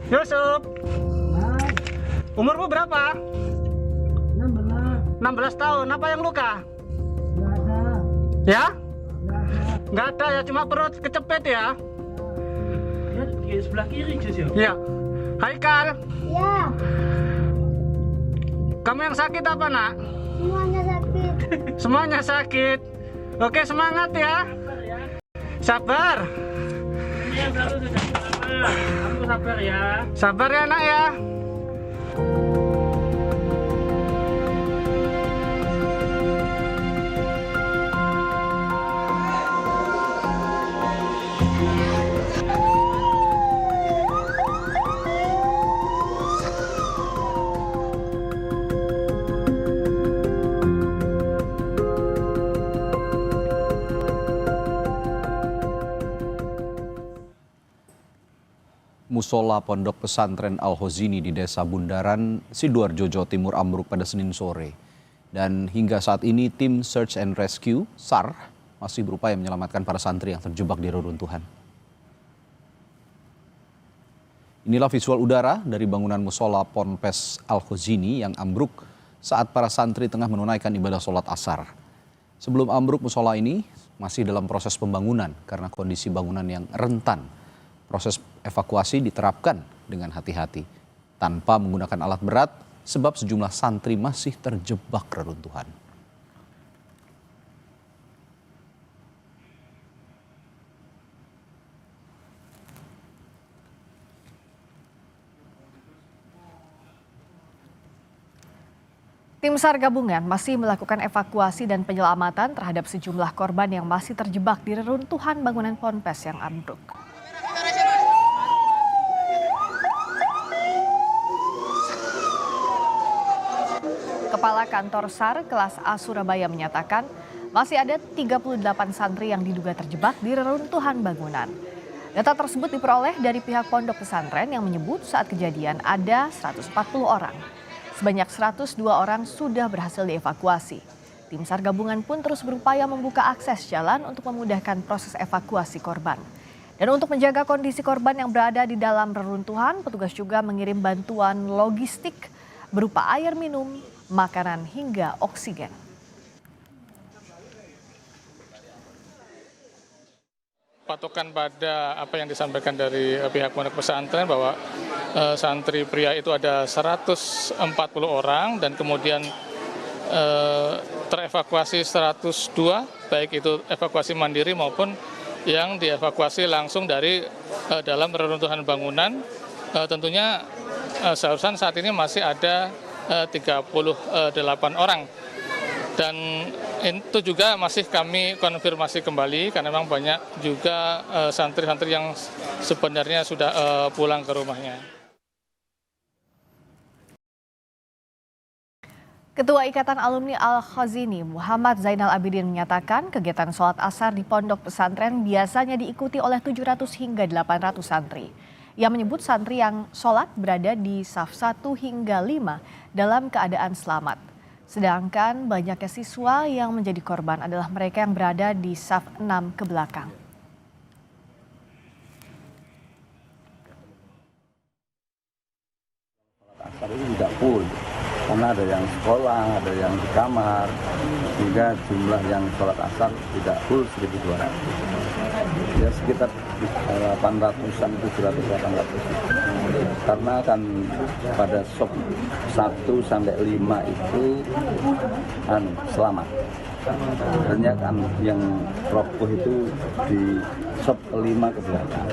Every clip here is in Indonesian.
Yusuf, Nah, umurmu berapa? 16. 16 tahun. Apa yang luka? Nggak ada. Ya? Nggak ada. Nggak ada ya, cuma perut kecepit ya? Ya, di sebelah kiri, Jus ya? Iya. Haikal, Ya, kamu yang sakit apa nak? semuanya sakit. Semuanya sakit. Oke, semangat ya. Sabar. Ini yang satu sudah lama. Kamu sabar ya. Sabar ya nak ya. Musola Pondok Pesantren Al-Khozini di Desa Bundaran, Sidoarjo, Jawa Timur ambruk pada Senin sore. Dan hingga saat ini tim Search and Rescue (SAR) masih berupaya menyelamatkan para santri yang terjebak di reruntuhan. Inilah visual udara dari bangunan Musola Ponpes Al-Khozini yang ambruk saat para santri tengah menunaikan ibadah sholat asar. Sebelum ambruk, musola ini masih dalam proses pembangunan karena kondisi bangunan yang rentan. Proses evakuasi diterapkan dengan hati-hati tanpa menggunakan alat berat sebab sejumlah santri masih terjebak reruntuhan. Tim SAR gabungan masih melakukan evakuasi dan penyelamatan terhadap sejumlah korban yang masih terjebak di reruntuhan bangunan ponpes yang ambruk. Kepala Kantor SAR kelas A Surabaya menyatakan masih ada 38 santri yang diduga terjebak di reruntuhan bangunan. Data tersebut diperoleh dari pihak pondok pesantren yang menyebut saat kejadian ada 140 orang. Sebanyak 102 orang sudah berhasil dievakuasi. Tim SAR gabungan pun terus berupaya membuka akses jalan untuk memudahkan proses evakuasi korban. Dan untuk menjaga kondisi korban yang berada di dalam reruntuhan, petugas juga mengirim bantuan logistik berupa air minum, makanan hingga oksigen. Patokan pada apa yang disampaikan dari pihak pondok pesantren bahwa santri pria itu ada 140 orang dan kemudian terevakuasi 102, baik itu evakuasi mandiri maupun yang dievakuasi langsung dari dalam reruntuhan bangunan. Tentunya seharusnya saat ini masih ada 38 orang. Dan itu juga masih kami konfirmasi kembali karena memang banyak juga santri-santri yang sebenarnya sudah pulang ke rumahnya. Ketua Ikatan Alumni Al-Khozini Muhammad Zainal Abidin menyatakan kegiatan sholat asar di pondok pesantren biasanya diikuti oleh 700 hingga 800 santri. Ia menyebut santri yang sholat berada di saf 1 hingga 5 dalam keadaan selamat. Sedangkan banyaknya siswa yang menjadi korban adalah mereka yang berada di saf 6 ke belakang. Asar itu tidak full, karena ada yang sekolah, ada yang di kamar, sehingga jumlah yang sholat asar tidak full 1.200. Ya sekitar 800-an, 700-800. Karena kan pada sop 1 sampai 5 itu selamat. Artinya kan yang roboh itu di sop 5 ke belakang.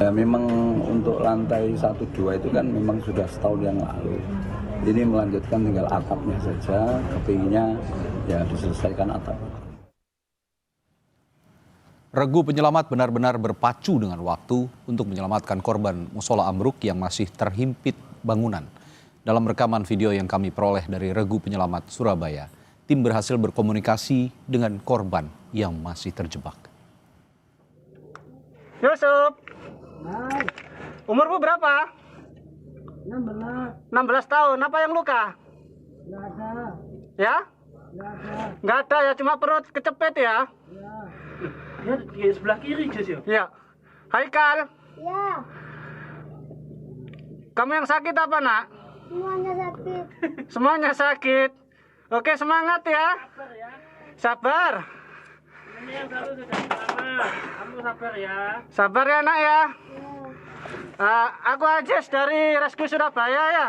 Ya, memang untuk lantai 1-2 itu kan memang sudah setahun yang lalu. Ini melanjutkan tinggal atapnya saja, kepingnya ya diselesaikan atap. Regu penyelamat benar-benar berpacu dengan waktu untuk menyelamatkan korban musola ambruk yang masih terhimpit bangunan. Dalam rekaman video yang kami peroleh dari Regu Penyelamat Surabaya, tim berhasil berkomunikasi dengan korban yang masih terjebak. Yusuf, Nah, umurmu berapa? 16. 16 tahun. Apa yang luka? Nggak ada. Ya? Nggak ada. Nggak ada ya, cuma perut kecepit ya? Ya. Ya, di sebelah kiri, Jus ya? Iya. Haikal, Ya, Kamu yang sakit apa, Nak? Semuanya sakit. Semuanya sakit. Oke, semangat ya. Sabar. Ini yang satu sudah selamat. Kamu sabar ya. Sabar ya, Nak ya. Aku Ajis dari Rescue Surabaya ya.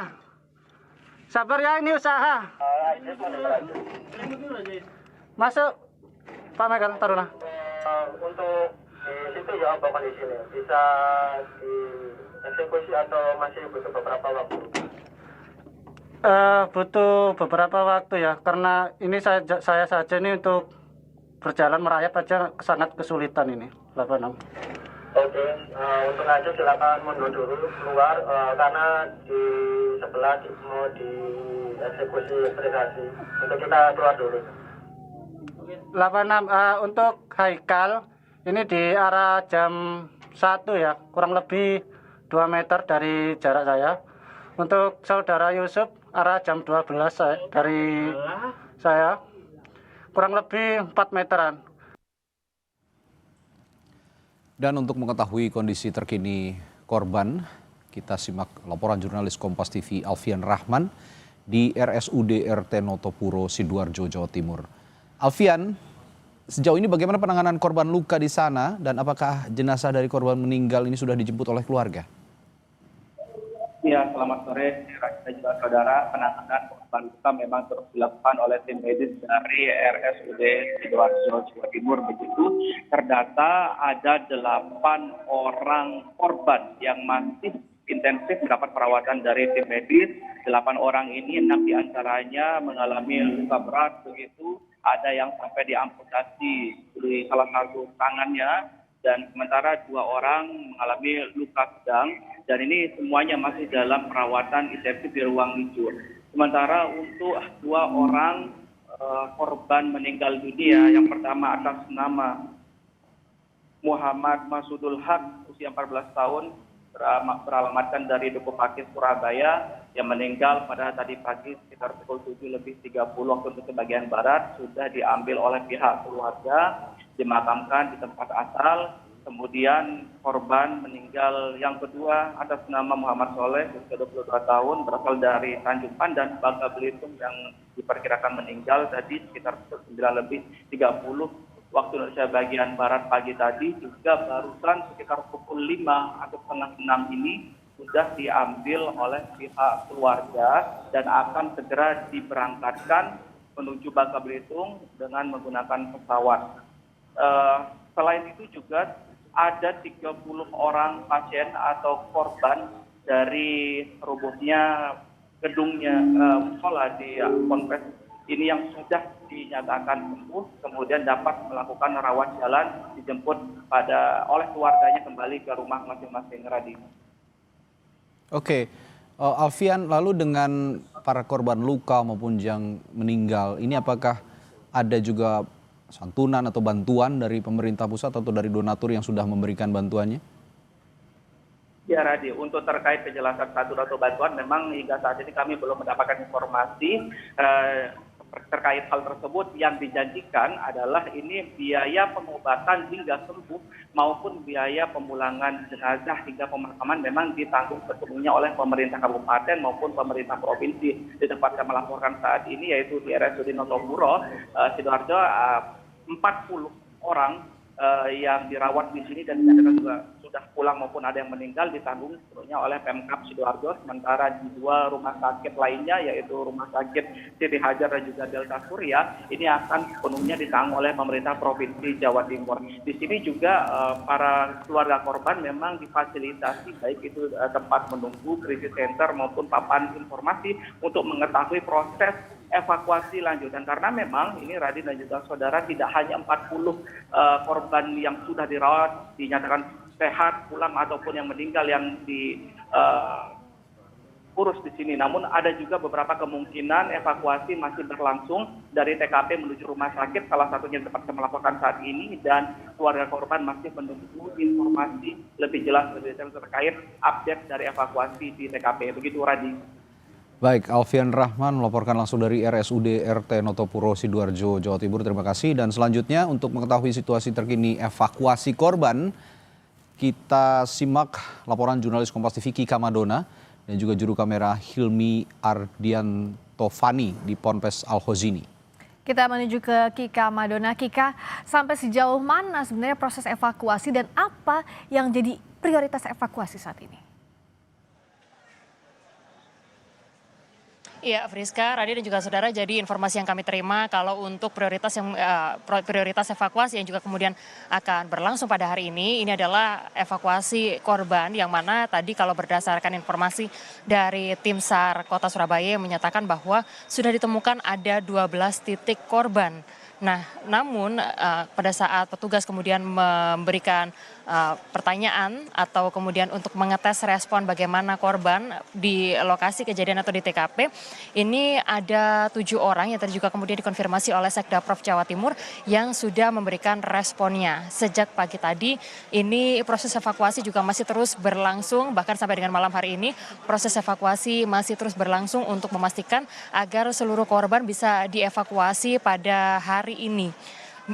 Sabar ya, ini usaha. Ini dulu aja. Masuk. Pak Megan, taruhlah. Untuk di situ ya apa kondisinya? Bisa dieksekusi atau masih butuh beberapa waktu? Butuh beberapa waktu ya, karena ini saya saja ini untuk berjalan merayap aja sangat kesulitan ini, 86. Oke, untuk aja silakan mundur dulu keluar karena di sebelah mau dieksekusi privasi. Untuk kita keluar dulu. 86 untuk Haikal ini di arah jam 1 ya, kurang lebih 2 meter dari jarak saya. Untuk saudara Yusuf arah jam 12 dari saya, kurang lebih 4 meteran. Dan untuk mengetahui kondisi terkini korban, kita simak laporan jurnalis Kompas TV Alfian Rahman di RSUD RT Notopuro, Sidoarjo, Jawa Timur. Alfian, sejauh ini bagaimana penanganan korban luka di sana dan apakah jenazah dari korban meninggal ini sudah dijemput oleh keluarga? Ya, selamat sore, dan juga saudara. Penanganan korban luka memang terus dilakukan oleh tim medis dari RSUD Sidoarjo, Jawa Timur. Begitu, terdata ada 8 orang korban yang masih intensif mendapat perawatan dari tim medis. 8 orang ini, 6 diantaranya mengalami luka berat. Begitu, ada yang sampai diamputasi di salah satu tangannya, dan sementara 2 orang mengalami luka sedang, dan ini semuanya masih dalam perawatan intensif di ruang hijau. Sementara untuk 2 orang korban meninggal dunia, yang pertama atas nama Muhammad Masudul Haq, usia 14 tahun, beralamatkan dari Duku Pakis, Surabaya, yang meninggal pada tadi pagi sekitar pukul 7:30 waktu Indonesia bagian Barat, sudah diambil oleh pihak keluarga, dimakamkan di tempat asal. Kemudian korban meninggal yang kedua atas nama Muhammad Soleh, usia 22 tahun, berasal dari Tanjung Pandan, Bangka Belitung, yang diperkirakan meninggal tadi sekitar pukul 9:30 waktu Indonesia bagian Barat pagi tadi. Juga barusan sekitar pukul 5 atau setengah 6 ini sudah diambil oleh pihak keluarga dan akan segera diberangkatkan menuju Bangka Belitung dengan menggunakan pesawat. Selain itu juga ada 30 orang pasien atau korban dari robohnya gedungnya musola di Ponpes ini yang sudah dinyatakan sembuh, kemudian dapat melakukan rawat jalan, dijemput oleh keluarganya kembali ke rumah masing-masing. Radhi. Oke, Alfian, lalu dengan para korban luka maupun yang meninggal, ini apakah ada juga santunan atau bantuan dari pemerintah pusat atau dari donatur yang sudah memberikan bantuannya? Ya, Radhi, untuk terkait penjelasan santunan atau bantuan, memang hingga saat ini kami belum mendapatkan informasi terkait hal tersebut. Yang dijanjikan adalah ini biaya pengobatan hingga sembuh maupun biaya pemulangan jenazah hingga pemakaman memang ditanggung sepenuhnya oleh pemerintah kabupaten maupun pemerintah provinsi. Di tempat saya melaporkan saat ini yaitu di RSUD Notopuro, Sidoarjo, 40 orang yang dirawat di sini dan dinyatakan juga sudah pulang maupun ada yang meninggal ditanggung sepenuhnya oleh Pemkab Sidoarjo. Sementara di 2 rumah sakit lainnya yaitu Rumah Sakit Siti Hajar dan juga Delta Surya ini akan sepenuhnya ditanggung oleh pemerintah Provinsi Jawa Timur. Di sini juga para keluarga korban memang difasilitasi baik itu tempat menunggu, krisis center maupun papan informasi untuk mengetahui proses evakuasi lanjut. Dan karena memang ini Radhi dan juga saudara tidak hanya 40 korban yang sudah dirawat dinyatakan sehat pulang ataupun yang meninggal yang diurus di sini, namun ada juga beberapa kemungkinan evakuasi masih berlangsung dari TKP menuju rumah sakit, salah satunya tempat saya melaporkan saat ini, dan keluarga korban masih menunggu informasi lebih jelas lebih detail terkait update dari evakuasi di TKP. Begitu, Radhi. Baik, Alfian Rahman melaporkan langsung dari RSUD RT Notopuro, Sidoarjo, Jawa Timur. Terima kasih. Dan selanjutnya untuk mengetahui situasi terkini evakuasi korban, kita simak laporan jurnalis Kompas TV Kika Madona dan juga juru kamera Hilmi Ardiantovani di Ponpes Al-Khozini. Kita menuju ke Kika Madona. Kika, sampai sejauh mana sebenarnya proses evakuasi dan apa yang jadi prioritas evakuasi saat ini? Iya, Friska, Radi dan juga saudara, jadi informasi yang kami terima kalau untuk prioritas evakuasi yang juga kemudian akan berlangsung pada hari ini adalah evakuasi korban yang mana tadi kalau berdasarkan informasi dari tim SAR Kota Surabaya yang menyatakan bahwa sudah ditemukan ada 12 titik korban. Nah, namun pada saat petugas kemudian memberikan pertanyaan atau kemudian untuk mengetes respon bagaimana korban di lokasi kejadian atau di TKP, ini ada 7 orang yang tadi juga kemudian dikonfirmasi oleh Sekda Prof Jawa Timur yang sudah memberikan responnya. Sejak pagi tadi ini proses evakuasi juga masih terus berlangsung, bahkan sampai dengan malam hari ini proses evakuasi masih terus berlangsung untuk memastikan agar seluruh korban bisa dievakuasi pada hari ini.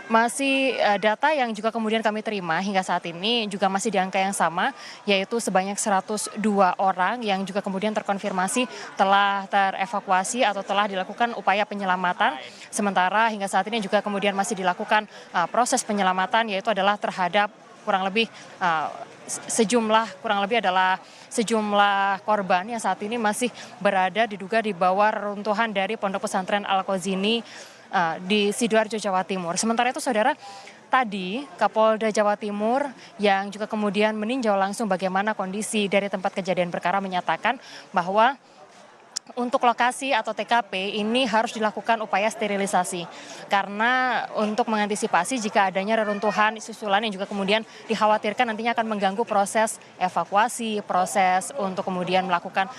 Masih data yang juga kemudian kami terima hingga saat ini juga masih di angka yang sama, yaitu sebanyak 102 orang yang juga kemudian terkonfirmasi telah terevakuasi atau telah dilakukan upaya penyelamatan. Sementara hingga saat ini juga kemudian masih dilakukan proses penyelamatan, yaitu adalah terhadap kurang lebih sejumlah korban yang saat ini masih berada diduga di bawah reruntuhan dari Pondok Pesantren Al-Khozini di Sidoarjo, Jawa Timur. Sementara itu saudara, tadi Kapolda Jawa Timur yang juga kemudian meninjau langsung bagaimana kondisi dari tempat kejadian perkara menyatakan bahwa untuk lokasi atau TKP ini harus dilakukan upaya sterilisasi karena untuk mengantisipasi jika adanya reruntuhan susulan yang juga kemudian dikhawatirkan nantinya akan mengganggu proses evakuasi, proses untuk kemudian melakukan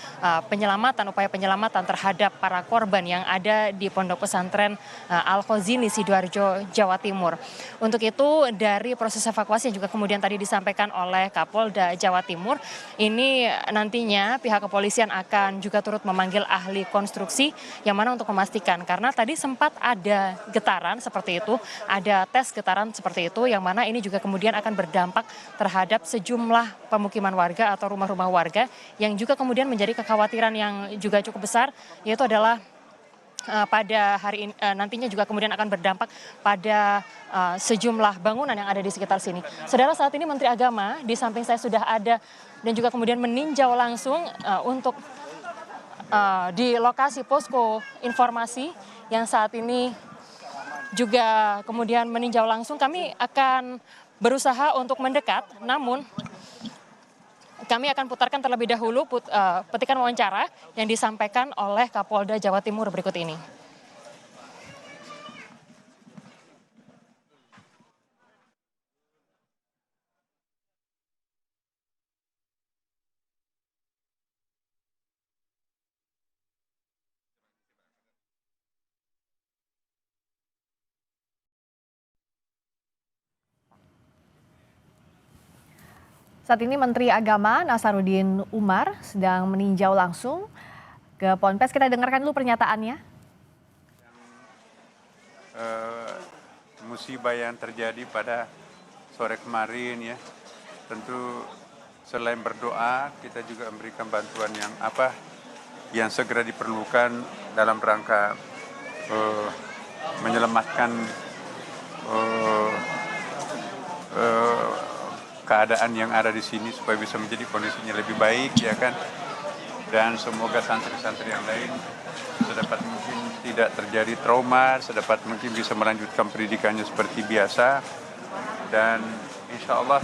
upaya penyelamatan terhadap para korban yang ada di Pondok Pesantren Al-Khozini Sidoarjo, Jawa Timur. Untuk itu dari proses evakuasi yang juga kemudian tadi disampaikan oleh Kapolda Jawa Timur, ini nantinya pihak kepolisian akan juga turut memanggil ahli konstruksi yang mana untuk memastikan, karena tadi sempat ada getaran seperti itu, ada tes getaran seperti itu yang mana ini juga kemudian akan berdampak terhadap sejumlah pemukiman warga atau rumah-rumah warga yang juga kemudian menjadi kekhawatiran yang juga cukup besar, yaitu adalah pada hari ini nantinya juga kemudian akan berdampak pada sejumlah bangunan yang ada di sekitar sini. Saudara, saat ini Menteri Agama di samping saya sudah ada dan juga kemudian meninjau langsung untuk di lokasi posko informasi yang saat ini juga kemudian meninjau langsung. Kami akan berusaha untuk mendekat, namun kami akan putarkan terlebih dahulu petikan wawancara yang disampaikan oleh Kapolda Jawa Timur berikut ini. Saat ini Menteri Agama Nasaruddin Umar sedang meninjau langsung ke Ponpes. Kita dengarkan dulu pernyataannya. Musibah yang terjadi pada sore kemarin ya, tentu selain berdoa kita juga memberikan bantuan yang segera diperlukan dalam rangka menyelamatkan keadaan yang ada di sini supaya bisa menjadi kondisinya lebih baik ya kan, dan semoga santri-santri yang lain sedapat mungkin tidak terjadi trauma, sedapat mungkin bisa melanjutkan pendidikannya seperti biasa, dan insya Allah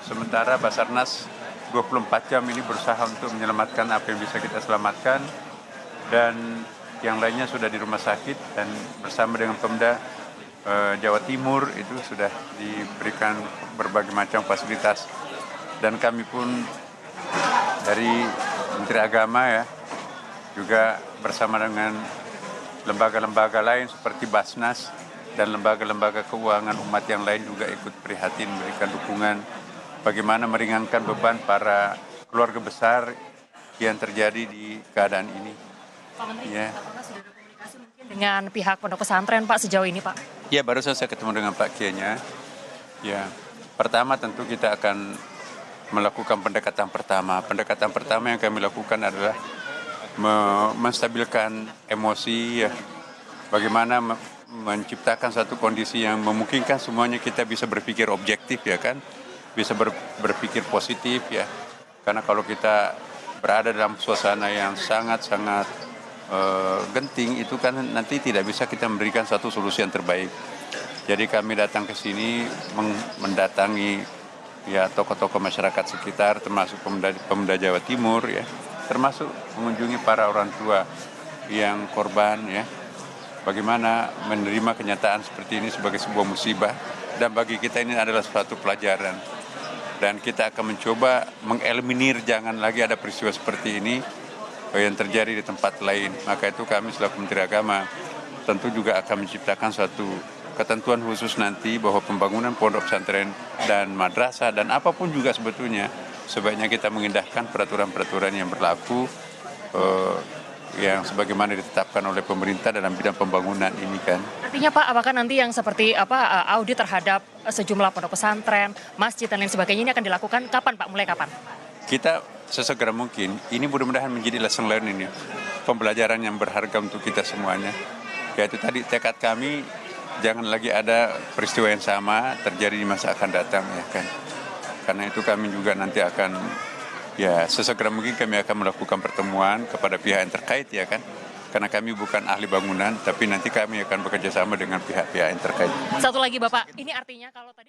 sementara Basarnas 24 jam ini berusaha untuk menyelamatkan apa yang bisa kita selamatkan, dan yang lainnya sudah di rumah sakit dan bersama dengan Pemda Jawa Timur itu sudah diberikan berbagai macam fasilitas, dan kami pun dari Menteri Agama ya juga bersama dengan lembaga-lembaga lain seperti Basnas dan lembaga-lembaga keuangan umat yang lain juga ikut prihatin memberikan dukungan bagaimana meringankan beban para keluarga besar yang terjadi di keadaan ini. Pak Menteri, ya. apakah sudah ada komunikasi mungkin dengan pihak pondok pesantren Pak sejauh ini Pak? Ya, baru saya ketemu dengan Pak Kiainya. Ya, pertama tentu kita akan melakukan pendekatan pertama. Pendekatan pertama yang kami lakukan adalah menstabilkan emosi, ya. Bagaimana menciptakan satu kondisi yang memungkinkan semuanya kita bisa berpikir objektif, ya kan, bisa berpikir positif, ya. Karena kalau kita berada dalam suasana yang sangat-sangat genting, itu kan nanti tidak bisa kita memberikan satu solusi yang terbaik. Jadi kami datang ke sini mendatangi ya tokoh-tokoh masyarakat sekitar, termasuk pemuda Jawa Timur, ya, termasuk mengunjungi para orang tua yang korban, ya. Bagaimana menerima kenyataan seperti ini sebagai sebuah musibah, dan bagi kita ini adalah suatu pelajaran. Dan kita akan mencoba mengeliminir jangan lagi ada peristiwa seperti ini yang terjadi di tempat lain. Maka itu kami selaku Menteri Agama tentu juga akan menciptakan suatu ketentuan khusus nanti bahwa pembangunan pondok pesantren dan madrasah dan apapun juga sebetulnya sebaiknya kita mengindahkan peraturan-peraturan yang berlaku yang sebagaimana ditetapkan oleh pemerintah dalam bidang pembangunan ini kan. Artinya Pak, apakah nanti yang seperti audit terhadap sejumlah pondok pesantren, masjid dan lain sebagainya ini akan dilakukan kapan Pak? Mulai kapan? Kita sesegera mungkin. Ini mudah-mudahan menjadi lesson learning, ya, pembelajaran yang berharga untuk kita semuanya. Yaitu tadi tekad kami jangan lagi ada peristiwa yang sama terjadi di masa akan datang, ya kan. Karena itu kami juga nanti akan ya sesegera mungkin kami akan melakukan pertemuan kepada pihak yang terkait, ya kan. Karena kami bukan ahli bangunan, tapi nanti kami akan bekerja sama dengan pihak-pihak yang terkait. Satu lagi Bapak, ini artinya kalau tadi